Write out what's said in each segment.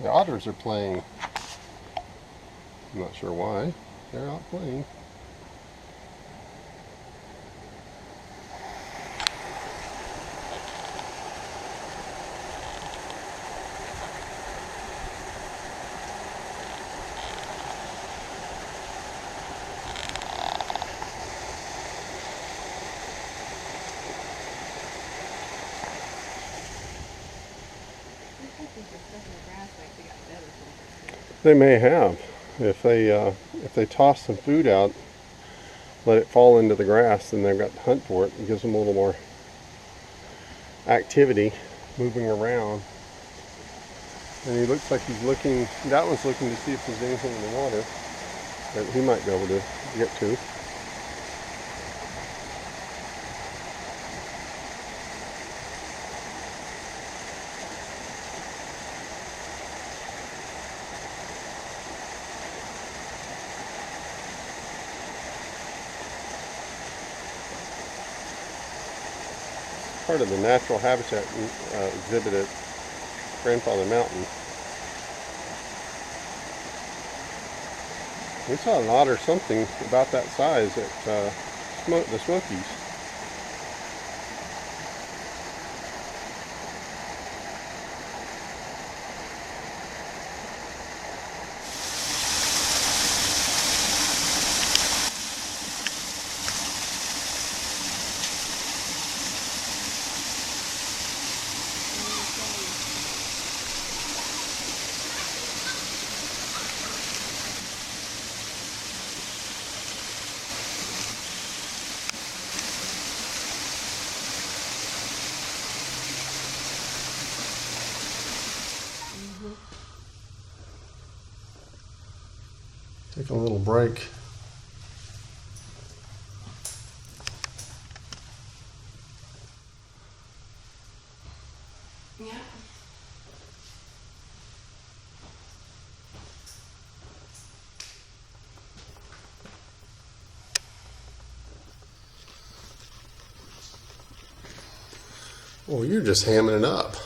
The otters are playing. I'm not sure why. They're out playing. They may have. If they toss some food out, let it fall into the grass, then they've got to hunt for it. It gives them a little more activity, moving around. And he looks like he's looking, that one's looking to see if there's anything in the water that he might be able to get to. Part of the natural habitat exhibit at Grandfather Mountain. We saw an otter something about that size at the Smokies. Take a little break. Yeah. Well, you're just hamming it up.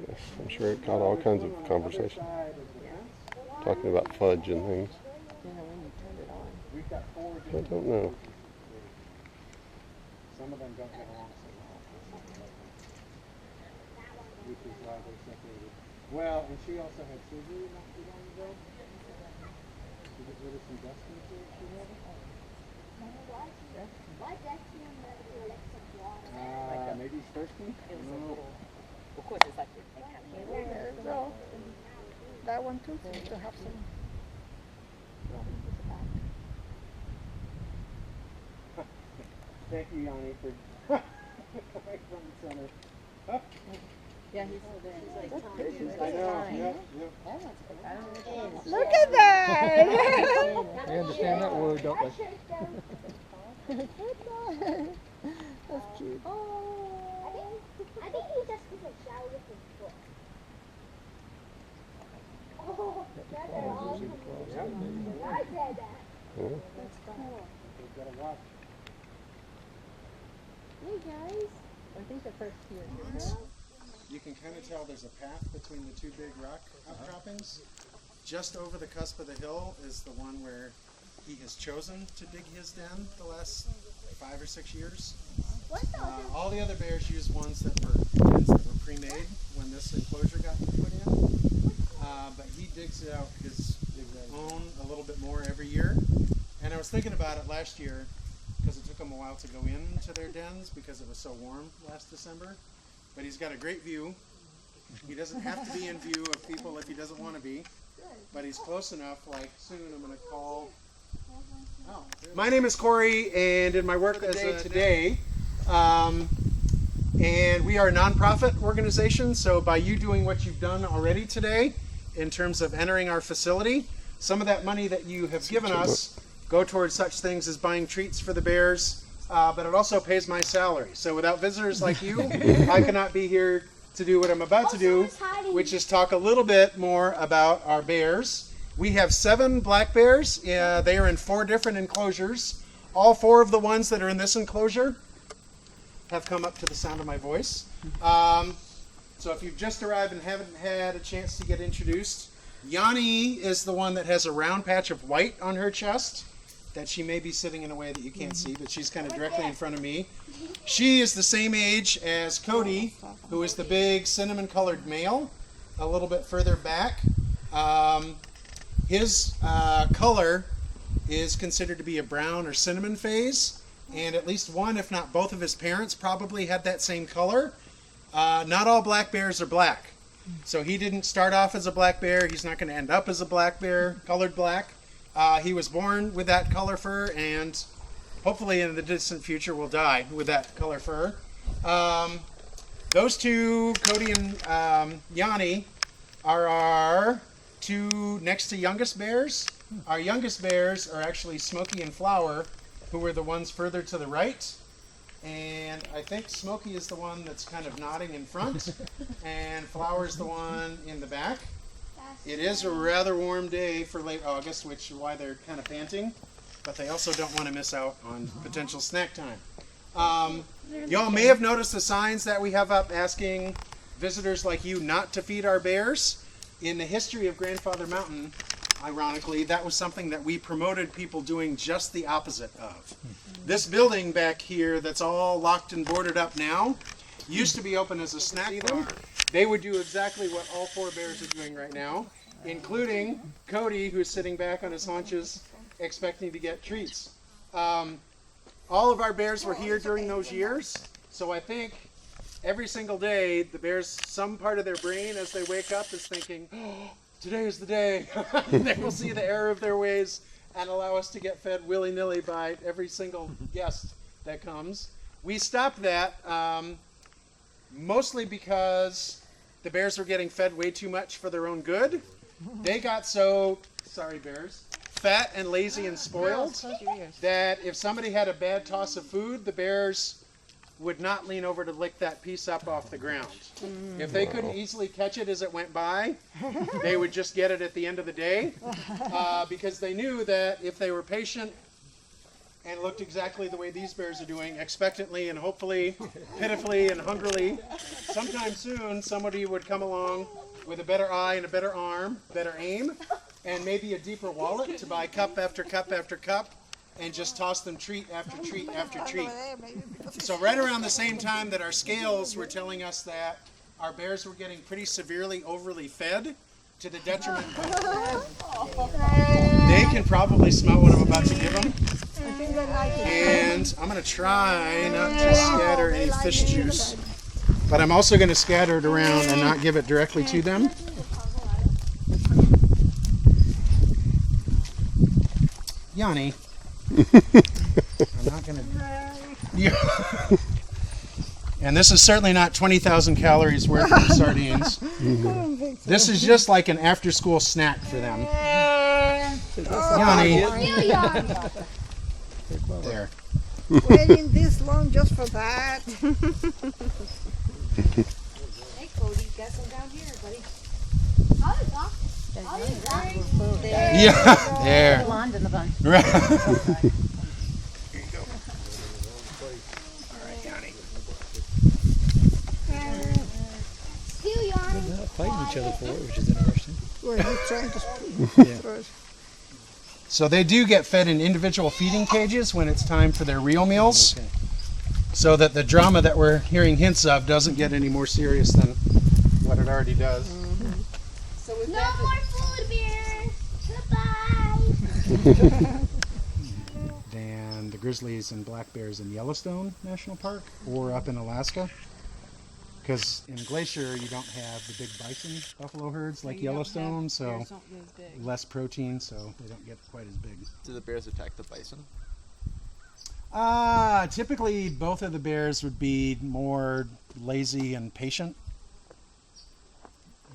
Yes, I'm sure it caught all kinds of conversation. Talking about fudge and things. I don't know. Some of them don't get along so well. Which is why they're separated. Well, and she also had surgery not too long ago. To get rid of some dust in the food she had. Maybe he's thirsty? Of course, it's like that one too seems to have some. Thank you, Yanni, for coming from the center. yeah, he's still there. That's pretty. I know, yep. Look at that! They understand that word, don't they? That's cute. I think he just took a shower with his foot. Oh, that's awesome. I said that. That's cool. They've got to watch. Hey guys. I think the first two are here. You can kind of tell there's a path between the two big rock outcroppings. Just over the cusp of the hill is the one where he has chosen to dig his den the last 5 or 6 years. All the other bears use ones that were pre-made when this enclosure got put in. But he digs out his own a little bit more every year. And I was thinking about it last year because it took him a while to go into their dens because it was so warm last December. But he's got a great view. He doesn't have to be in view of people if he doesn't want to be. But he's close enough, like soon I'm going to call. Oh, my name is Corey, and in my work as a today, and we are a nonprofit organization, so by you doing what you've done already today, in terms of entering our facility, some of that money that you have given us go towards such things as buying treats for the bears, but it also pays my salary. So without visitors like you, I cannot be here to do what I'm about to do, which is talk a little bit more about our bears. We have 7 black bears. They are in 4 different enclosures. All 4 of the ones that are in this enclosure have come up to the sound of my voice. So if you've just arrived and haven't had a chance to get introduced, Yanni is the one that has a round patch of white on her chest that she may be sitting in a way that you can't see, but she's kind of directly in front of me. She is the same age as Cody, who is the big cinnamon-colored male, a little bit further back. His color is considered to be a brown or cinnamon phase, and at least one, if not both of his parents probably had that same color. Not all black bears are black. So he didn't start off as a black bear. He's not going to end up as a black bear, colored black. He was born with that color fur, and hopefully in the distant future will die with that color fur. Those 2, Cody and Yanni, are our 2 next to youngest bears. Our youngest bears are actually Smokey and Flower, who are the ones further to the right. And I think Smokey is the one that's kind of nodding in front, and Flower's the one in the back. It is a rather warm day for late August, which is why they're kind of panting, but they also don't want to miss out on potential snack time. Y'all may have noticed the signs that we have up asking visitors like you not to feed our bears. In the history of Grandfather Mountain, ironically, that was something that we promoted people doing just the opposite of. This building back here that's all locked and boarded up now used to be open as a snack bar. They would do exactly what all 4 bears are doing right now, including Cody, who's sitting back on his haunches expecting to get treats. All of our bears were here during those years, so I think every single day the bears, some part of their brain as they wake up is thinking, oh, today is the day. They will see the error of their ways and allow us to get fed willy-nilly by every single guest that comes. We stopped that mostly because the bears were getting fed way too much for their own good. They got so, sorry bears, fat and lazy and spoiled that if somebody had a bad toss of food, the bears would not lean over to lick that piece up off the ground. If they couldn't easily catch it as it went by, they would just get it at the end of the day, because they knew that if they were patient and looked exactly the way these bears are doing, expectantly and hopefully, pitifully and hungrily, sometime soon somebody would come along with a better eye and a better arm, better aim, and maybe a deeper wallet to buy cup after cup after cup, and just toss them treat after treat after treat. So right around the same time that our scales were telling us that our bears were getting pretty severely overly fed to the detriment of they can probably smell what I'm about to give them. And I'm going to try not to scatter any fish juice, but I'm also going to scatter it around and not give it directly to them. Yanni. I'm not going to... And this is certainly not 20,000 calories worth of sardines. This is just like an after-school snack for them. Yanni. There. Waiting this long just for that. Hey, Cody, got some down here, buddy. Yeah, there. Blonde in the bunch. Right. Here you go. All right, Yanni. Steal yarn. They're not fighting each other for it, which is interesting. Well, he's trying to throw it. So they do get fed in individual feeding cages when it's time for their real meals, so that the drama that we're hearing hints of doesn't get any more serious than what it already does. So no more food bears. Goodbye. And the grizzlies and black bears in Yellowstone National Park or up in Alaska. Because in Glacier you don't have the big bison buffalo herds like Yellowstone, so less protein, so they don't get quite as big. Do the bears attack the bison? Typically both of the bears would be more lazy and patient.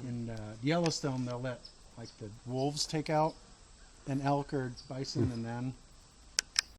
In Yellowstone they'll let like the wolves take out an elk or bison, and then